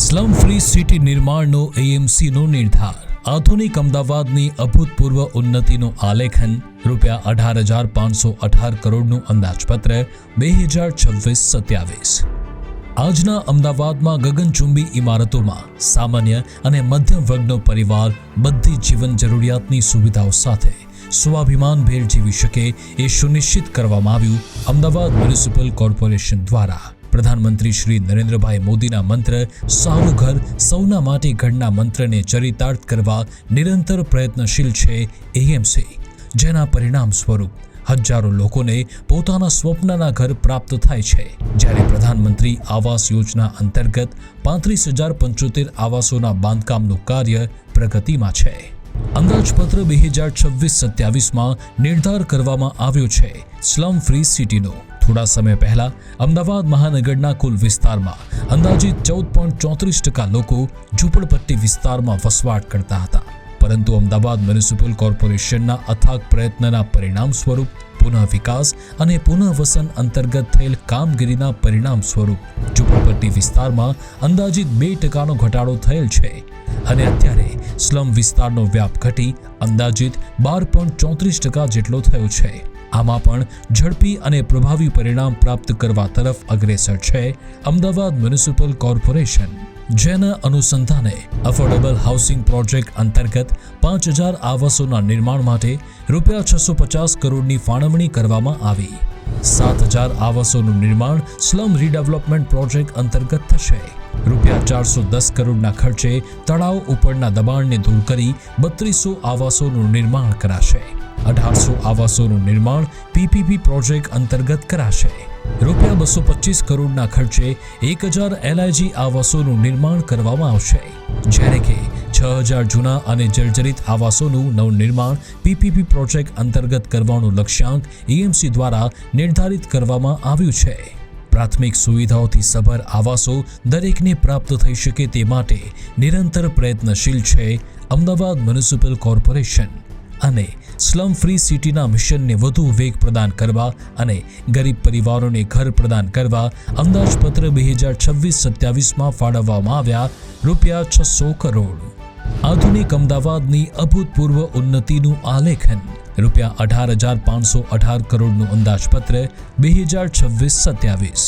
Slum free city નિર્માણનો એએમસીનો નિર્ધાર, આધુનિક અમદાવાદની અભૂતપૂર્વ ઉન્નતિનો આલેખન, ₹18,518 કરોડનું અંદાજપત્ર 2026-27। આજના અમદાવાદમાં ગગનચુંબી ઇમારતોમાં સામાન્ય અને મધ્યમ વર્ગનો પરિવાર બધી જીવન જરૂરિયાતની સુવિધાઓ સાથે સ્વાભિમાનભેર જીવી શકે એ સુનિશ્ચિત કરવામાં આવ્યું અમદાવાદ મ્યુનિસિપલ કોર્પોરેશન દ્વારા। પ્રધાનમંત્રી શ્રી નરેન્દ્રભાઈ મોદીના મંત્ર સારું ઘર સૌના માટે ઘરના મંત્રને ચરિતાર્થ કરવા નિરંતર પ્રયત્નશીલ છે એએમસી, જેના પરિણામ સ્વરૂપ હજારો લોકોને પોતાના સ્વપ્નના ઘર પ્રાપ્ત થાય છે। જ્યારે પ્રધાનમંત્રી આવાસ યોજના અંતર્ગત 35,075 આવાસોના બાંધકામનું કાર્ય પ્રગતિમાં છે। અંદાજપત્ર 2026-27માં નિર્ધાર કરવામાં આવ્યો છે સ્લમ ફ્રી સિટીનો। થોડા સમય પહેલા અમદાવાદ મહાનગરના કુલ વિસ્તારમાં અંદાજિત 14.34% લોકો ઝૂંપડપટ્ટી વિસ્તારમાં વસવાટ કરતા હતા, પરંતુ અમદાવાદ મ્યુનિસિપલ કોર્પોરેશનના અથાગ પ્રયત્નના પરિણામ સ્વરૂપ પુનઃ વિકાસ અને પુનઃવસન અંતર્ગત થયેલ કામગીરીના પરિણામ સ્વરૂપ ઝૂંપડપટ્ટી વિસ્તારમાં અંદાજિત 2%નો ઘટાડો થયેલ છે અને અત્યારે સ્લમ વિસ્તારનો વ્યાપ ઘટી અંદાજિત 12.34% જેટલો થયો છે। આમાં પણ ઝડપી અને પ્રભાવી પરિણામ પ્રાપ્ત કરવા તરફ અગ્રેસર છે અમદાવાદ મ્યુનિસિપલ કોર્પોરેશન, જેના અનુસંધાને અફોર્ડેબલ હાઉસિંગ પ્રોજેક્ટ અંતર્ગત 5,000 આવાસોના નિર્માણ માટે ₹650 કરોડની ફાળવણી કરવામાં આવી। 7,000 આવાસોનું નિર્માણ સ્લમ રીડેવલપમેન્ટ પ્રોજેક્ટ અંતર્ગત થશે। ₹410 કરોડના ખર્ચે તળાવ ઉપરના દબાણને દૂર કરી 3200 આવાસોનું નિર્માણ કરાશે। 1,800 આવાસોનું નિર્માણ પીપીપી પ્રોજેક્ટ અંતર્ગત કરાશે। ₹225 કરોડના ખર્ચે 1,000 એલઆઈજી આવાસોનું નિર્માણ કરવામાં આવશે, જ્યારે કે 6,000 જૂના અને જર્જરિત આવાસોનું નવનિર્માણ પીપીપી પ્રોજેક્ટ અંતર્ગત કરવાનું લક્ષ્યાંક એએમસી દ્વારા નિર્ધારિત કરવામાં આવ્યું છે। પ્રાથમિક સુવિધાઓથી સભર આવાસો દરેકને પ્રાપ્ત થઈ શકે તે માટે નિરંતર પ્રયત્નશીલ છે અમદાવાદ મ્યુનિસિપલ કોર્પોરેશન અને સ્લમ ફ્રી સિટીના મિશનને વધુ વેગ પ્રદાન કરવા અને ગરીબ પરિવારોને ઘર પ્રદાન કરવા અંદાજપત્ર 2026-27માં ફાળવવામાં આવ્યા ₹600 કરોડ। આધુનિક અમદાવાદની અભૂતપૂર્વ ઉન્નતિનું આલેખન, ₹18,518 કરોડનું અંદાજપત્ર 2026-27।